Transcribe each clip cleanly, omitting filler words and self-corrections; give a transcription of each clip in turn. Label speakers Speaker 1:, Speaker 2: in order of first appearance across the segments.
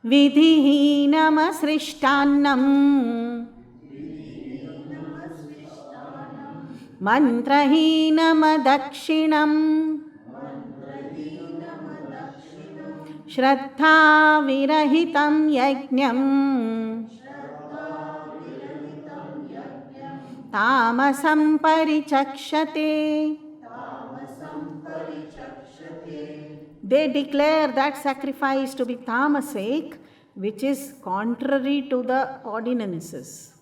Speaker 1: विधिहीनमसृष्टान्नं मन्त्रहीनमदक्षिणम् श्रद्धाविरहितं यज्ञम् तामसं परिचक्षते. They declare that sacrifice to be Taamasik, which is contrary to the ordinances.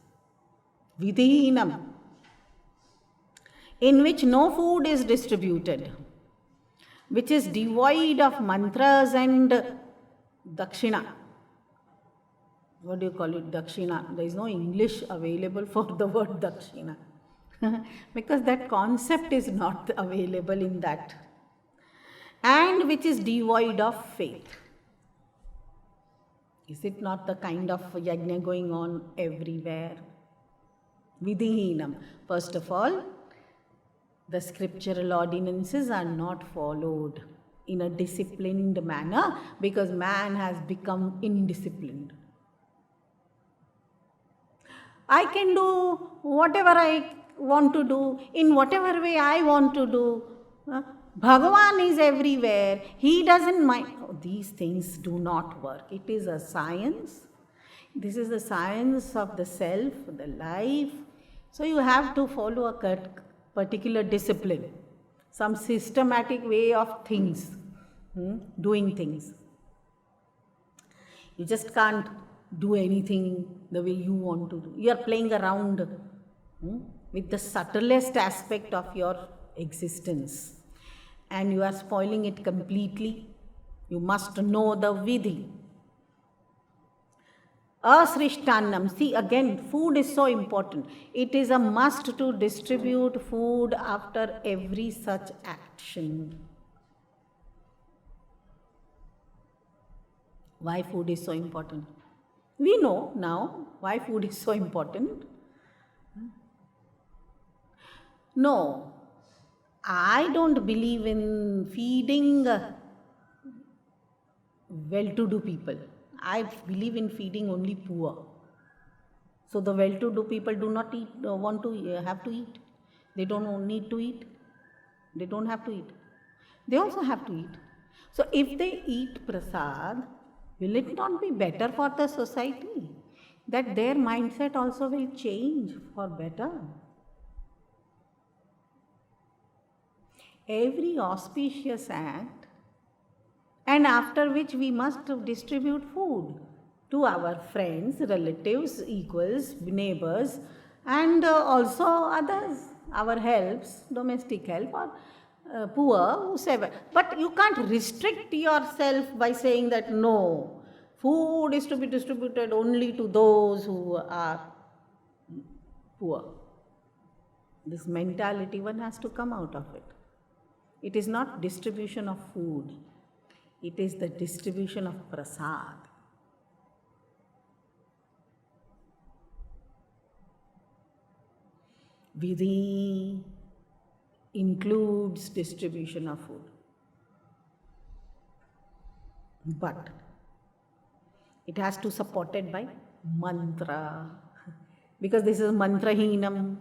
Speaker 1: Vidhinam, in which no food is distributed, which is devoid of mantras and dakshina. What do you call it? Dakshina. There is no English available for the word dakshina because that concept is not available in that. And which is devoid of faith. Is it not the kind of yajna going on everywhere? Vidhihinam. First of all, the scriptural ordinances are not followed in a disciplined manner because man has become indisciplined. I can do whatever I want to do, in whatever way I want to do. Bhagavan is everywhere. He doesn't mind. Oh, these things do not work. It is a science. This is the science of the self, the life. So you have to follow a particular discipline, some systematic way of things, doing things. You just can't do anything the way you want to do. You are playing around with the subtlest aspect of your existence. And you are spoiling it completely. You must know the vidhi. Asrishtannam. See, again, food is so important. It is a must to distribute food after every such action. Why food is so important? We know now why food is so important. No. I don't believe in feeding well-to-do people. I believe in feeding only poor. So the well-to-do people do not eat, want to have to eat. They don't need to eat. They don't have to eat. They also have to eat. So if they eat prasad, will it not be better for the society? That their mindset also will change for better. Every auspicious act, and after which we must distribute food to our friends, relatives, equals, neighbors, and also others, our helps, domestic help or poor, whosoever. But you can't restrict yourself by saying that no, food is to be distributed only to those who are poor. This mentality, one has to come out of it. It is not distribution of food. It is the distribution of prasad. Vidhi includes distribution of food. But it has to be supported by mantra. Because this is mantrahinam,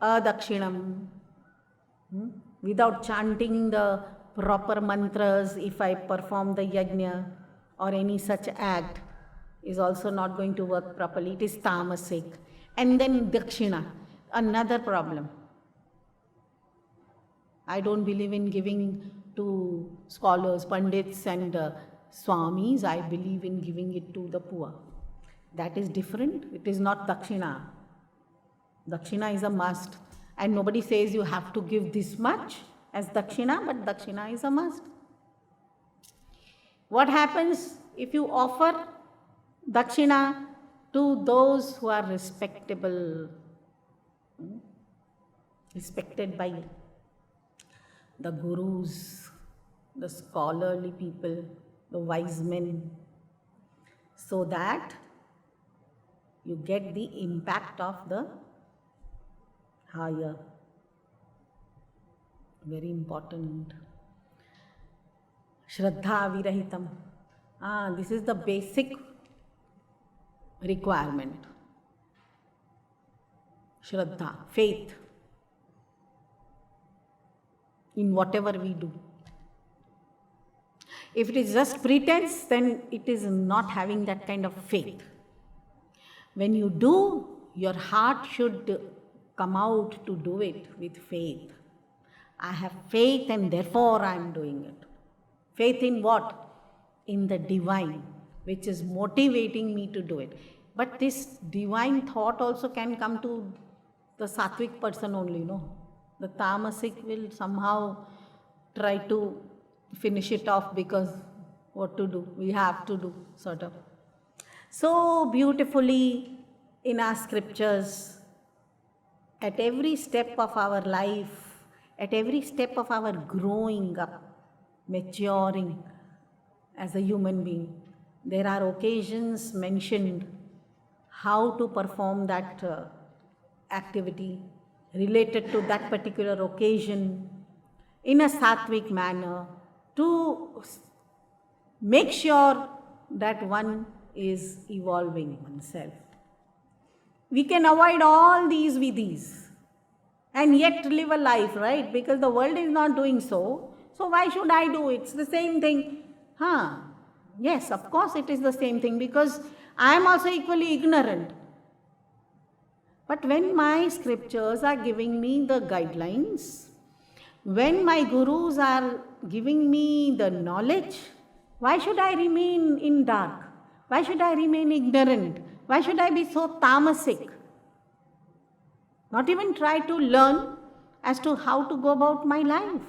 Speaker 1: adakshinam. Without chanting the proper mantras, if I perform the yajna or any such act, is also not going to work properly. It is tamasik. And then dakshina, another problem. I don't believe in giving to scholars, pandits and swamis. I believe in giving it to the poor. That is different. It is not dakshina. Dakshina is a must. And nobody says you have to give this much as dakshina, but dakshina is a must. What happens if you offer dakshina to those who are respectable, respected by the gurus, the scholarly people, the wise men, so that you get the impact of the higher. Very important. Shraddha virahitam. This is the basic requirement. Shraddha, faith in whatever we do. If it is just pretense, then it is not having that kind of faith. When you do, your heart should come out to do it with faith. I have faith and therefore I am doing it. Faith in what? In the divine, which is motivating me to do it. But this divine thought also can come to the sattvic person only, no? The Taamasik will somehow try to finish it off because what to do? We have to do, sort of. So beautifully in our scriptures, at every step of our life, at every step of our growing up, maturing as a human being, there are occasions mentioned how to perform that activity related to that particular occasion in a sattvic manner to make sure that one is evolving oneself. We can avoid all these vidhis and yet live a life, right? Because the world is not doing so. So why should I do it? It's the same thing. Yes, of course it is the same thing because I am also equally ignorant. But when my scriptures are giving me the guidelines, when my gurus are giving me the knowledge, why should I remain in dark? Why should I remain ignorant? Why should I be so tamasik? Not even try to learn as to how to go about my life.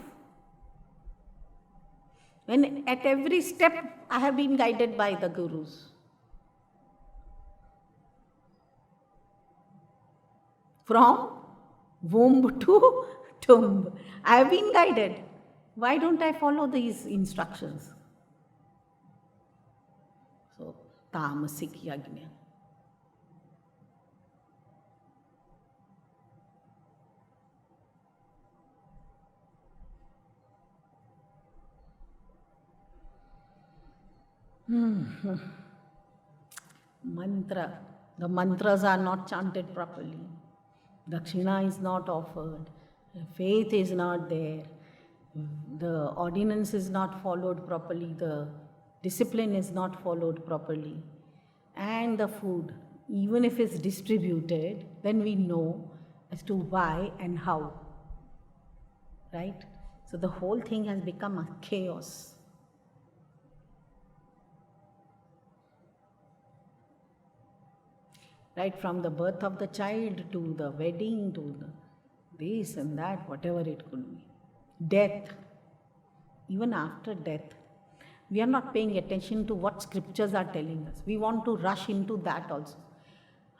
Speaker 1: When at every step I have been guided by the gurus. From womb to tomb, I have been guided. Why don't I follow these instructions? So, Taamasik Yajna. Mantra. The mantras are not chanted properly. Dakshina is not offered. Faith is not there. The ordinance is not followed properly. The discipline is not followed properly. And the food, even if it's distributed, then we know as to why and how. Right? So the whole thing has become a chaos. Right, from the birth of the child to the wedding to the this and that, whatever it could be. Death, even after death, we are not paying attention to what scriptures are telling us. We want to rush into that also.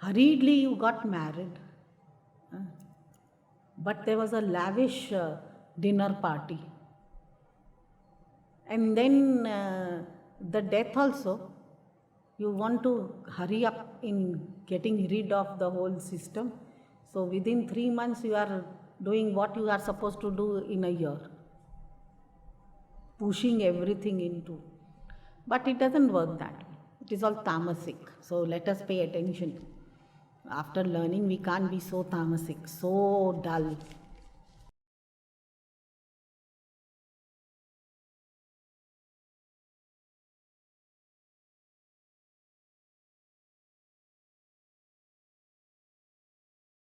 Speaker 1: Hurriedly you got married, but there was a lavish dinner party. And then the death also, you want to hurry up in getting rid of the whole system. So within 3 months you are doing what you are supposed to do in a year. Pushing everything into. But it doesn't work that way. It is all tamasik. So let us pay attention. After learning, we can't be so tamasik, so dull.